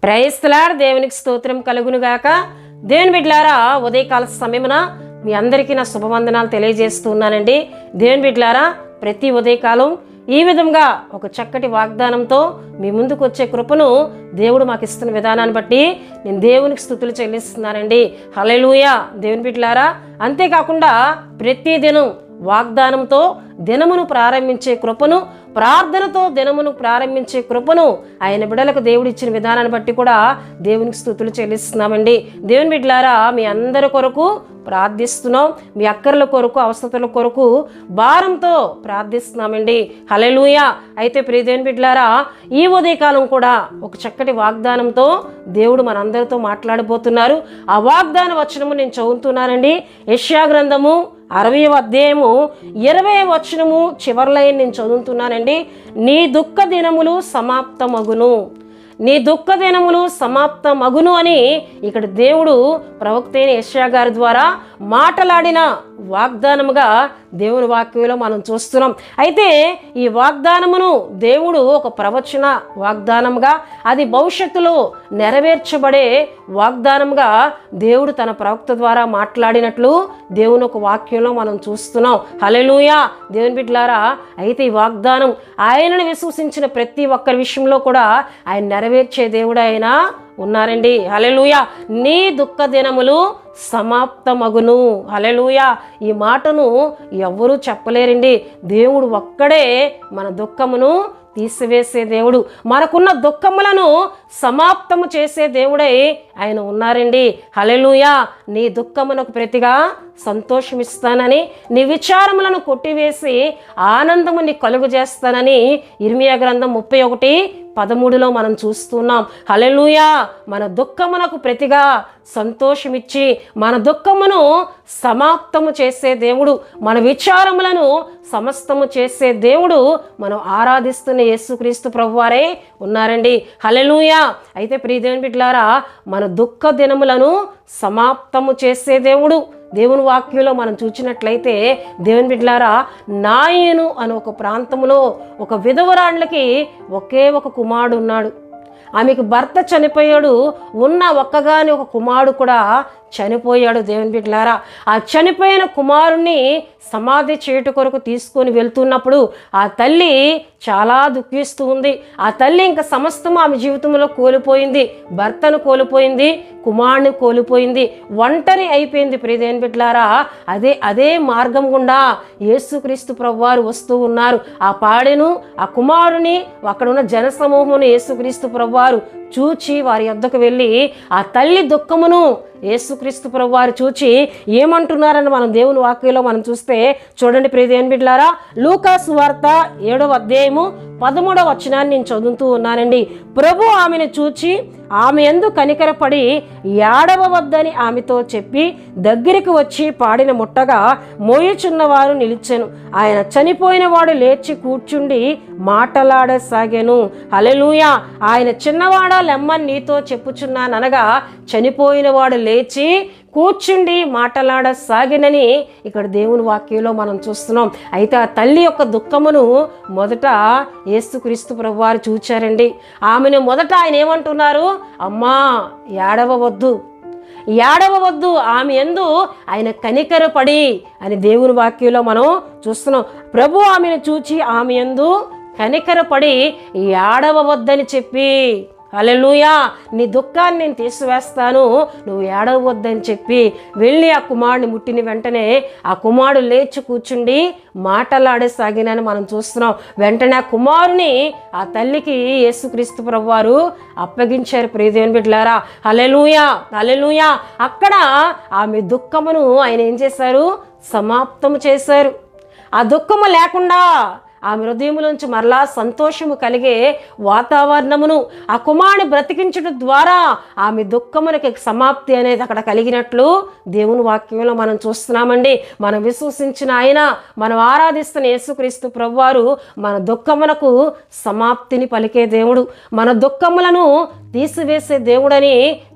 Praise the lord. దేవునికి స్తోత్రం కలుగునుగాక. దేవుని బిడ్డలారా, ఉదయకాల సమయమున మీ అందరికీ నా శుభవందనాలు తెలియజేస్తున్నానండి. దేవుని బిడ్డలారా, ప్రతి ఉదయకాలం ఈ విధంగా ఒక చక్కటి వాగ్దానంతో మీ ముందుకు వచ్చే కృపను దేవుడు మాకు ఇస్తున్న విధానాన్ని బట్టి నేను దేవునికి స్తుతులు చెల్లిస్తున్నానండి. హల్లెలూయా. దేవుని బిడ్డలారా, అంతేకాకుండా ప్రతి దినం వాగ్దానంతో దినమును ప్రారంభించే కృపను, ప్రార్థనతో దినమును ప్రారంభించే కృపను ఆయన బిడ్డలకు దేవుడు ఇచ్చిన విధానాన్ని బట్టి కూడా దేవునికి స్తుతులు చెల్లిస్తున్నామండి. దేవుని బిడ్డలారా, మీ అందరి కొరకు ప్రార్థిస్తున్నాం. మీ అక్కర్ల కొరకు, అవసరతల కొరకు భారంతో ప్రార్థిస్తున్నామండి. హల్లెలూయా. అయితే ప్రియ దేవుని బిడ్డలారా, ఈ ఉదయకాలం కూడా ఒక చక్కటి వాగ్దానంతో దేవుడు మనందరితో మాట్లాడబోతున్నారు. ఆ వాగ్దాన వచనము నేను చదువుతున్నానండి. యెషయా గ్రంథము 60వ అధ్యాయము 20వ వచనము చివరి లైన్ నేను చదువుతున్నానండి. నీ దుఃఖ దినములు సమాప్తమగును, నీ దుఃఖ దినములు సమాప్తమగును అని ఇక్కడ దేవుడు ప్రవక్త అయిన యెషయా గారి ద్వారా మాట్లాడిన వాగ్దానముగా దేవుని వాక్యంలో మనం చూస్తున్నాం. అయితే ఈ వాగ్దానమును దేవుడు ఒక ప్రవచన వాగ్దానముగా, అది భవిష్యత్తులో నెరవేర్చబడే వాగ్దానముగా దేవుడు తన ప్రవక్త ద్వారా మాట్లాడినట్లు దేవుని ఒక వాక్యంలో మనం చూస్తున్నాం. హల్లెలూయా. దేవుని బిడ్డలారా, అయితే ఈ వాగ్దానం ఆయనను విశ్వసించిన ప్రతి ఒక్కరి విషయంలో కూడా ఆయన నెరవేర్చే దేవుడు ఆయన ఉన్నారండి. హల్లెలూయా. నీ దుఃఖ దినములు సమాప్తమగును. హల్లెలూయా. ఈ మాటను ఎవ్వరూ చెప్పలేరండి. దేవుడు ఒక్కడే మన దుఃఖమును తీసివేసే దేవుడు, మనకున్న దుఃఖములను సమాప్తము చేసే దేవుడై ఆయన ఉన్నారండి. హల్లెలూయా. నీ దుఃఖమునకు ప్రతిగా సంతోషమిస్తానని, నీ విచారములను కొట్టివేసి ఆనందము నీ కలుగు చేస్తానని ఇర్మియా గ్రంథం 31:13 మనం చూస్తున్నాం. హల్లెలూయా. మన దుఃఖమునకు ప్రతిగా సంతోషమిచ్చి మన దుఃఖమును సమాప్తము చేసే దేవుడు, మన విచారములను సమస్తము చేసే దేవుడు మనం ఆరాధిస్తున్న యేసుక్రీస్తు ప్రభువారే ఉన్నారండి. హల్లెలూయా. అయితే ప్రియ దేవుని బిడ్డలారా, మన దుఃఖ దినములను సమాప్తము చేసే దేవుడు దేవుని వాక్యంలో మనం చూసినట్లయితే, దేవుని బిడ్డలారా, నాయను అని ఒక ప్రాంతంలో ఒక విధవరాండ్లకి ఒకే ఒక కుమారుడు ఉన్నాడు. ఆమెకు భర్త చనిపోయాడు. ఉన్న ఒక్కగాని ఒక కుమారుడు కూడా చనిపోయాడు. దేవుని బిడ్డలారా, ఆ చనిపోయిన కుమారుణ్ణి సమాధి చేటు కొరకు తీసుకొని వెళ్తున్నప్పుడు ఆ తల్లి చాలా దుఃఖిస్తూ ఉంది. ఆ తల్లి ఇంకా సమస్తము ఆమె జీవితంలో కోల్పోయింది. భర్తను కోల్పోయింది, కుమారుని కోల్పోయింది, ఒంటరి అయిపోయింది. ప్రియ దేవుని బిడ్డలారా, అదే మార్గం గుండా యేసుక్రీస్తు ప్రభువారు వస్తూ ఉన్నారు. ఆ పాడెను, ఆ కుమారుని, అక్కడ ఉన్న జనసమూహమును యేసుక్రీస్తు ప్రభువారు చూచి వారి యొద్దకు వెళ్ళి ఆ తల్లి దుఃఖమును యేసుక్రీస్తు ప్రభువారు చూచి ఏమంటున్నారని మనం దేవుని వాక్యంలో మనం చూస్తే చూడండి ప్రియ దేవుని బిడ్డలారా, లూకా సువార్త 7వ అధ్యాయము 13వ వచనాన్ని నేను చదువుతూ ఉన్నానండి. ప్రభు ఆమెను చూచి ఆమె యందు కనికరపడి ఏడవవద్దని ఆమెతో చెప్పి దగ్గరికి వచ్చి పాడిన ముట్టగా మోయుచున్నవారు నిలిచెను. ఆయన చనిపోయిన వాడు లేచి కూర్చుండి మాటలాడసాగాను. హల్లెలూయా. ఆయన చిన్నవాడా లెమ్మని నీతో చెప్పుచున్నాననగా చనిపోయిన వాడు లేచి కూర్చుండి మాటలాడసాగినని ఇక్కడ దేవుని వాక్యంలో మనం చూస్తున్నాం. అయితే ఆ తల్లి యొక్క దుఃఖమును మొదట యేసుక్రీస్తు ప్రభువారు చూచారండి. ఆమెను మొదట ఆయన ఏమంటున్నారు? అమ్మా ఏడవవద్దు, ఏడవవద్దు, ఆమె యందు ఆయన కనికరపడి అని దేవుని వాక్యంలో మనం చూస్తున్నాం. ప్రభు ఆమెను చూచి ఆమె యందు కనికరపడి ఏడవవద్దని చెప్పి, హల్లెలూయా, నీ దుఃఖాన్ని నేను తీసివేస్తాను, నువ్వు ఏడవద్దని చెప్పి వెళ్ళి ఆ కుమారుడిని ముట్టిన వెంటనే ఆ కుమారుడు లేచి కూర్చుండి మాటలాడసాగినని మనం చూస్తున్నాం. వెంటనే ఆ కుమారుని ఆ తల్లికి యేసుక్రీస్తు ప్రభువారు అప్పగించారు. ప్రియ దేవుని బిడ్డలారా, హల్లెలూయా, హల్లెలూయా. అక్కడ ఆమె దుఃఖమును ఆయన ఏం చేశారు? సమాప్తము చేశారు. ఆ దుఃఖము లేకుండా ఆమె హృదయములోంచి మరలా సంతోషము కలిగే వాతావరణమును ఆ కుమారుని బ్రతికించడం ద్వారా ఆమె దుఃఖమునకి సమాప్తి అనేది అక్కడ కలిగినట్లు దేవుని వాక్యంలో మనం చూస్తున్నామండి. మనం విశ్వసించిన ఆయన, మనం ఆరాధిస్తున్న యేసుక్రీస్తు ప్రభువారు మన దుఃఖమునకు సమాప్తిని పలికే దేవుడు, మన దుఃఖములను తీసివేసే దేవుడని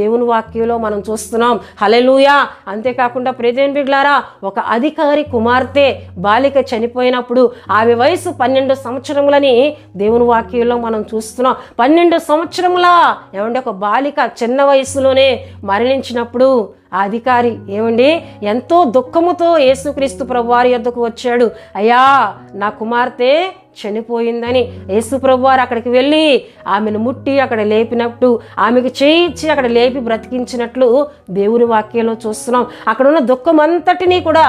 దేవుని వాక్యంలో మనం చూస్తున్నాం. హల్లెలూయా. అంతేకాకుండా ప్రియ దేవుని బిడ్డలారా, ఒక అధికారి కుమార్తె బాలిక చనిపోయినప్పుడు ఆమె వయసు వయసు 12 సంవత్సరములని దేవుని వాక్యంలో మనం చూస్తున్నాం. 12 సంవత్సరముల ఏమండి ఒక బాలిక చిన్న వయసులోనే మరణించినప్పుడు ఆ అధికారి ఏమండి ఎంతో దుఃఖముతో యేసుక్రీస్తు ప్రభువారి యొద్దకు వచ్చాడు. అయ్యా నా కుమార్తె చనిపోయిందని. యేసు ప్రభువారు అక్కడికి వెళ్ళి ఆమెను ముట్టి అక్కడ లేపినప్పుడు ఆమెకు చేయించి అక్కడ లేపి బ్రతికించినట్లు దేవుని వాక్యంలో చూస్తున్నాం. అక్కడ ఉన్న దుఃఖం అంతటినీ కూడా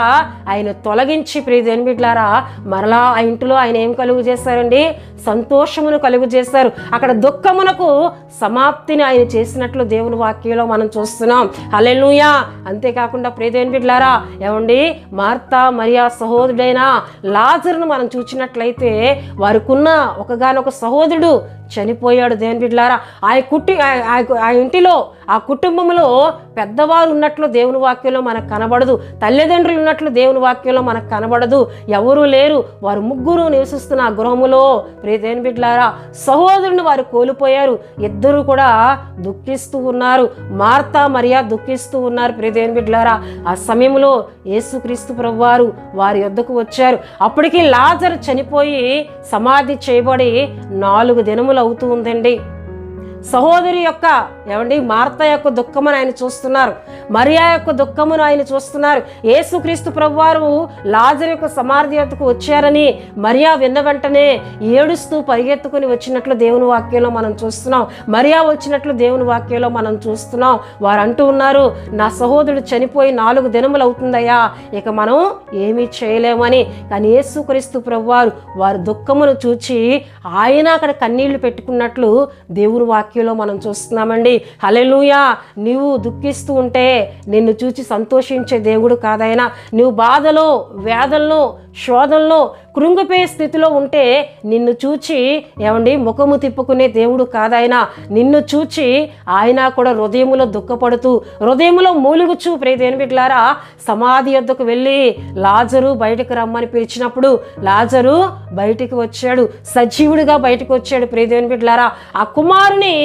ఆయన తొలగించి ప్రియదేని బిడ్డలారా మరలా ఆ ఇంటిలో ఆయన ఏం కలుగు చేశారండి? సంతోషమును కలుగు చేశారు. అక్కడ దుఃఖమునకు సమాప్తిని ఆయన చేసినట్లు దేవుని వాక్యంలో మనం చూస్తున్నాం. హల్లెలూయా. అంతేకాకుండా ప్రియదేని బిడ్డలారా ఏమండి మార్తా మరియా సహోదరుడైన లాజరును మనం చూసినట్లయితే వారికున్న ఒకగానొక సహోదరుడు చనిపోయాడు. దేవుని బిడ్డలారా ఆ ఇంటిలో ఆ కుటుంబంలో పెద్దవారు ఉన్నట్లు దేవుని వాక్యంలో మనకు కనబడదు. తల్లిదండ్రులు ఉన్నట్లు దేవుని వాక్యంలో మనకు కనబడదు. ఎవరూ లేరు. వారు ముగ్గురు నివసిస్తున్న ఆ గృహములో దేవుని బిడ్డలారా సహోదరుని వారు కోల్పోయారు. ఇద్దరు కూడా దుఃఖిస్తూ ఉన్నారు. మార్తా మరియా దుఃఖిస్తూ ఉన్నారు. దేవుని బిడ్డలారా ఆ సమయంలో యేసుక్రీస్తు ప్రభువారు వారి యొద్దకు వచ్చారు. అప్పటికి లాజరు చనిపోయి సమాధి చేయబడి 4 దినములు అవుతూ ఉందండి. సహోదరి యొక్క ఏమండి మార్తా యొక్క దుఃఖమును ఆయన చూస్తున్నారు. మరియా యొక్క దుఃఖమును ఆయన చూస్తున్నారు. యేసుక్రీస్తు ప్రభువారు లాజరు యొక్క సమాధి యొద్దకు వచ్చారని మరియా విన్న వెంటనే ఏడుస్తూ పరిగెత్తుకుని వచ్చినట్లు దేవుని వాక్యంలో మనం చూస్తున్నాం. మరియా వచ్చినట్లు దేవుని వాక్యంలో మనం చూస్తున్నాం. వారు అంటూ ఉన్నారు, నా సహోదరుడు చనిపోయి 4 దినములు అవుతుందయ్యా, ఇక మనం ఏమీ చేయలేమని. కానీ యేసుక్రీస్తు ప్రభువారు వారి దుఃఖమును చూచి ఆయన అక్కడ కన్నీళ్లు పెట్టుకున్నట్లు దేవుని వాక్యంలో మనం చూస్తున్నామండి. హల్లెలూయా. నీవు దుఃఖిస్తూ ఉంటే నిన్ను చూచి సంతోషించే దేవుడు కాదైనా. నువ్వు బాధలో వేదనలో శోధనలో కృంగిపోయే స్థితిలో ఉంటే నిన్ను చూచి ఏమండి ముఖము తిప్పుకునే దేవుడు కాదాయన. నిన్ను చూచి ఆయన కూడా హృదయములో దుఃఖపడుతూ హృదయములో మూలుగుచూ ప్రియదేని బిడ్డలారా సమాధి యొద్దకు వెళ్ళి లాజరు బయటకు రమ్మని పిలిచినప్పుడు లాజరు బయటికి వచ్చాడు. సజీవుడిగా బయటకు వచ్చాడు. ప్రియదేని బిడ్డలారా ఆ కుమారుని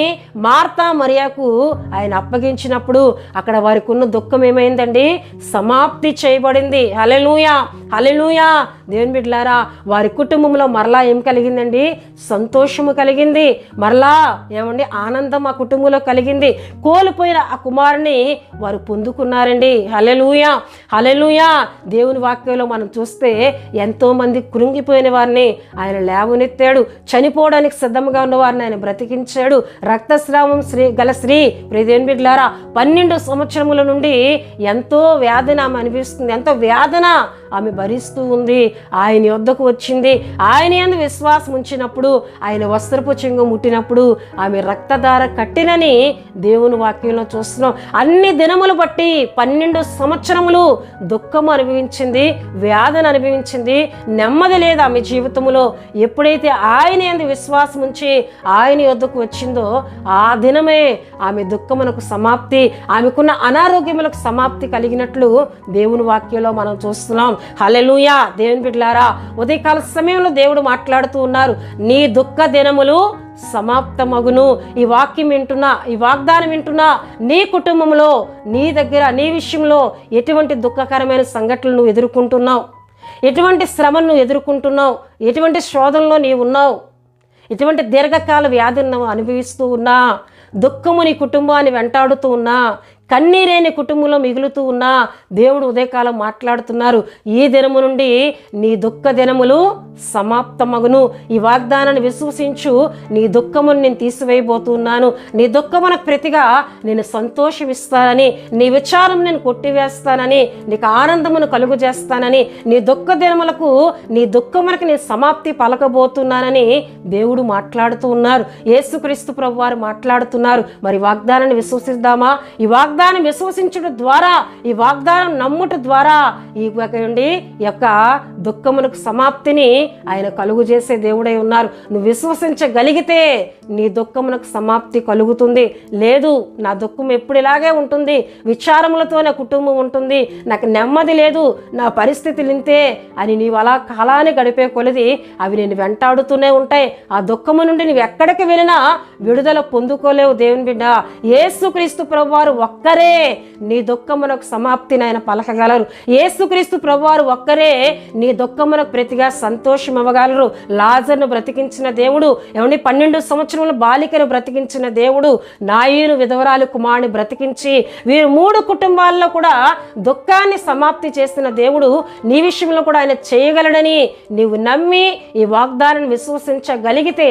మార్తా మరియాకు ఆయన అప్పగించినప్పుడు అక్కడ వారికి ఉన్న దుఃఖం ఏమైందండి? సమాప్తి చేయబడింది. హల్లెలూయా. హల్లెలూయా. దేవుని బిడ్డలారా వారి కుటుంబంలో మరలా ఏం కలిగిందండి? సంతోషము కలిగింది. మరలా ఏమండి ఆనందం ఆ కుటుంబంలో కలిగింది. కోల్పోయిన ఆ కుమారుని వారు పొందుకున్నారండి. హల్లెలూయా. హల్లెలూయా. దేవుని వాక్యంలో మనం చూస్తే ఎంతో మంది కృంగిపోయిన వారిని ఆయన లేవనెత్తాడు. చనిపోవడానికి సిద్ధంగా ఉన్న వారిని ఆయన బ్రతికించాడు. రక్తస్రావం గల స్త్రీ దేవుని బిడ్డలారా 12 సంవత్సరముల నుండి ఎంతో వేదన ఆమె అనిపిస్తుంది. ఎంతో వేదన ఆమె భరిస్తూ ఉంది. ఆయన యొద్దకు వచ్చింది. ఆయన యందు విశ్వాసం ఉంచినప్పుడు ఆయన వస్త్రపు చెంగు ముట్టినప్పుడు ఆమె రక్తధార కట్టినని దేవుని వాక్యంలో చూస్తున్నాం. అన్ని దినములు బట్టి 12 సంవత్సరములు దుఃఖము అనుభవించింది, వేదన అనుభవించింది, నెమ్మది లేదు ఆమె జీవితంలో. ఎప్పుడైతే ఆయన యందు విశ్వాసం ఉంచి ఆయన యొద్దకు వచ్చిందో ఆ దినమే ఆమె దుఃఖమునకు సమాప్తి, ఆమెకున్న అనారోగ్యములకు సమాప్తి కలిగినట్లు దేవుని వాక్యంలో మనం చూస్తున్నాం. హల్లెలూయా. దేవుని బిడ్డలారా ఉదయకాల సమయంలో దేవుడు మాట్లాడుతూ ఉన్నారు, నీ దుఃఖ దినములు సమాప్తమగును. ఈ వాక్యం వింటున్నా, ఈ వాగ్దానం వింటున్నా నీ కుటుంబంలో నీ దగ్గర నీ విషయంలో ఎటువంటి దుఃఖకరమైన సంఘటనలు నువ్వు ఎదుర్కొంటున్నావు? ఎటువంటి శ్రమను నువ్వు ఎదుర్కొంటున్నావు? ఎటువంటి శోధనలో నీవు ఉన్నావు? ఎటువంటి దీర్ఘకాల వ్యాధిని నువ్వు అనుభవిస్తూ ఉన్నా? దుఃఖము నీ కుటుంబాన్ని వెంటాడుతూ ఉన్నా? కన్నీరేని కుటుంబంలో మిగులుతూ ఉన్నా దేవుడు ఉదయకాలం మాట్లాడుతున్నారు, ఈ దినము నుండి నీ దుఃఖ దినములు సమాప్తమగును. ఈ వాగ్దానాన్ని విశ్వసించు. నీ దుఃఖమును నేను తీసివేయబోతున్నాను. నీ దుఃఖమునకు ప్రతిగా నేను సంతోషమిస్తానని, నీ విచారం నేను కొట్టివేస్తానని, నీకు ఆనందమును కలుగు చేస్తానని, నీ దుఃఖ దినములకు నీ దుఃఖమునకు నేను సమాప్తి పలకబోతున్నానని దేవుడు మాట్లాడుతూ ఉన్నారు. యేసుక్రీస్తు ప్రభువారు మాట్లాడుతున్నారు. మరి వాగ్దానాన్ని విశ్వసిద్దామా? ఈ వాగ్దానం విశ్వసించడం ద్వారా, ఈ వాగ్దానం నమ్ముట ద్వారా ఈ యొక్క దుఃఖమునకు సమాప్తిని ఆయన కలుగు చేసే దేవుడై ఉన్నారు. నువ్వు విశ్వసించగలిగితే నీ దుఃఖమునకు సమాప్తి కలుగుతుంది. లేదు నా దుఃఖం ఎప్పుడు ఇలాగే ఉంటుంది, విచారములతో నా కుటుంబం ఉంటుంది, నాకు నెమ్మది లేదు, నా పరిస్థితులు ఇంతే అని నీవు అలా కాలాన్ని గడిపే కొలది అవి నేను వెంటాడుతూనే ఉంటాయి. ఆ దుఃఖము నుండి నువ్వు ఎక్కడికి వెళ్ళినా విడుదల పొందుకోలేవు. దేవుని బిడ్డ యేసుక్రీస్తు ప్రభువారు ఒక్కరే నీ దుఃఖమునకు సమాప్తిని ఆయన పలకగలరు. యేసుక్రీస్తు ప్రభువారు ఒక్కరే నీ నీ దుఃఖమునకు ప్రతిగా సంతోషం ఇవ్వగలరు. లాజర్ను బ్రతికించిన దేవుడు, 12 సంవత్సరముల బాలికను బ్రతికించిన దేవుడు, నాయను విధవరాలు కుమారుని బ్రతికించి వీరు 3 కుటుంబాల్లో కూడా దుఃఖాన్ని సమాప్తి చేసిన దేవుడు నీ విషయంలో కూడా ఆయన చేయగలడని నీవు నమ్మి ఈ వాగ్దానాన్ని విశ్వసించగలిగితే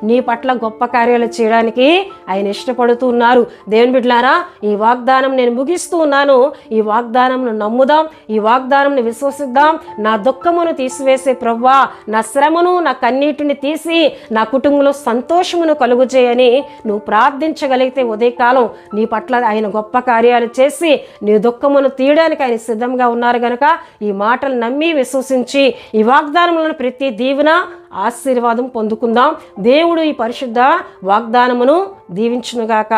నీ పట్ల గొప్ప కార్యాలు చేయడానికి ఆయన ఇష్టపడుతున్నారు. దేవుని బిడ్డలారా, ఈ వాగ్దానం నేను ముగిస్తూ ఉన్నాను. ఈ వాగ్దానంను నమ్ముదాం, ఈ వాగ్దానంను విశ్వసిద్దాం. నా దుఃఖమును తీసివేసే ప్రభువా, నా శ్రమను నా కన్నీటిని తీసి నా కుటుంబంలో సంతోషమును కలుగు చేయని నువ్వు ప్రార్థించగలిగితే ఉదయకాలం నీ పట్ల ఆయన గొప్ప కార్యాలు చేసి నీ దుఃఖమును తీయడానికి ఆయన సిద్ధంగా ఉన్నారు గనక ఈ మాటలు నమ్మి విశ్వసించి ఈ వాగ్దానములను ప్రతి దీవెన ఆశీర్వాదం పొందుకుందాం. దేవుడు ఈ పరిశుద్ధ వాగ్దానమును దీవించునుగాక.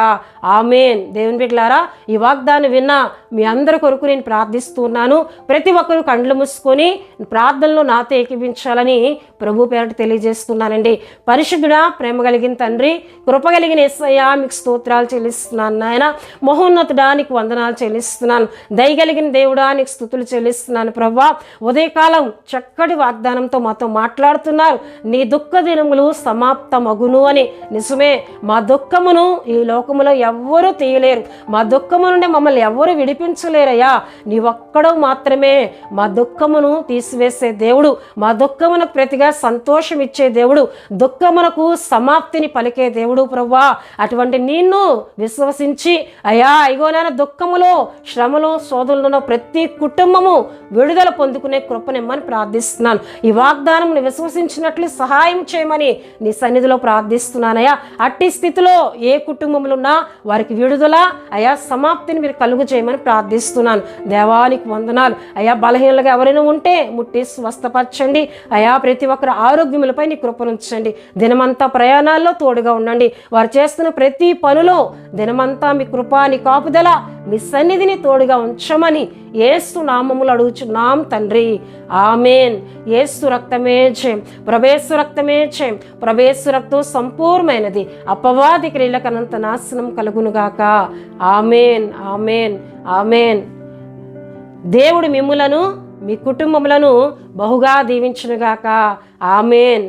ఆమేన్. దేవుని బిడ్డలారా, ఈ వాగ్దానం విన్న మీ అందరి కొరకు నేను ప్రార్థిస్తున్నాను. ప్రతి ఒక్కరూ కండ్లు మూసుకొని ప్రార్థనలో నాతో ఏకీభించాలని ప్రభు పేరట తెలియజేస్తున్నానండి. పరిశుద్ధుడా, ప్రేమ కలిగిన తండ్రి, కృప కలిగిన యేసయ్యా, మీకు స్తోత్రాలు చెల్లిస్తున్నాను నాయన. మహోన్నతుడా, నీకు వందనాలు చెల్లిస్తున్నాను. దయగలిగిన దేవుడా, నీకు స్తుతులు చెల్లిస్తున్నాను ప్రభువా. ఉదయకాలం చక్కటి వాగ్దానంతో మాతో మాట్లాడుతున్నారు. నీ దుఃఖ దినములు సమాప్తమగును అని. నిజమే, మా దుఃఖమును ఈ లోకములో ఎవ్వరూ తీయలేరు. మా దుఃఖము నుండి మమ్మల్ని ఎవ్వరూ విడిపించలేరయ్యా. నీ ఒక్కడో మాత్రమే మా దుఃఖమును తీసివేసే దేవుడు, మా దుఃఖమునకు ప్రతిగా సంతోషం ఇచ్చే దేవుడు, దుఃఖమునకు సమాప్తిని పలికే దేవుడు ప్రభువా. అటువంటి నిన్ను విశ్వసించి అయ్యా, ఇగోనైనా దుఃఖములో, శ్రమలో, శోధనలో ప్రతి కుటుంబము విడుదల పొందుకునే కృపనిమ్మని ప్రార్థిస్తున్నాను. ఈ వాగ్దానం విశ్వసించినట్లు సహాయం చేయమని నీ సన్నిధిలో ప్రార్థిస్తున్నానయ్యా. అట్టి స్థితిలో ఏ కుటుంబంలో ఉన్నా వారికి విడుదల అయా, సమాప్తిని మీరు కలుగు చేయమని ప్రార్థిస్తున్నాను. దేవానికి వందనాలు అయా. బలహీనలుగా ఎవరైనా ఉంటే ముట్టి స్వస్థపరచండి అయా. ప్రతి ఒక్కరు ఆరోగ్యములపై నీ కృపనుంచండి. దినమంతా ప్రయాణాల్లో తోడుగా ఉండండి. వారు చేస్తున్న ప్రతి పనిలో దినమంతా మీ కృప, నీ కాపుదల, మీ సన్నిధిని తోడుగా ఉంచమని యేసు నామములు అడుగుచున్నాం తండ్రి. ఆమేన్. యేసు రక్తమే జయం, ప్రభేసు రక్తమే జయం. ప్రభేసు రక్తం సంపూర్ణమైనది. అపవాది క్రియలకనంత నాశనం కలుగునుగాక. ఆమేన్, ఆమేన్, ఆమేన్. దేవుడు మిమ్ములను, మీ కుటుంబములను బహుగా దీవించునుగాక. ఆమేన్.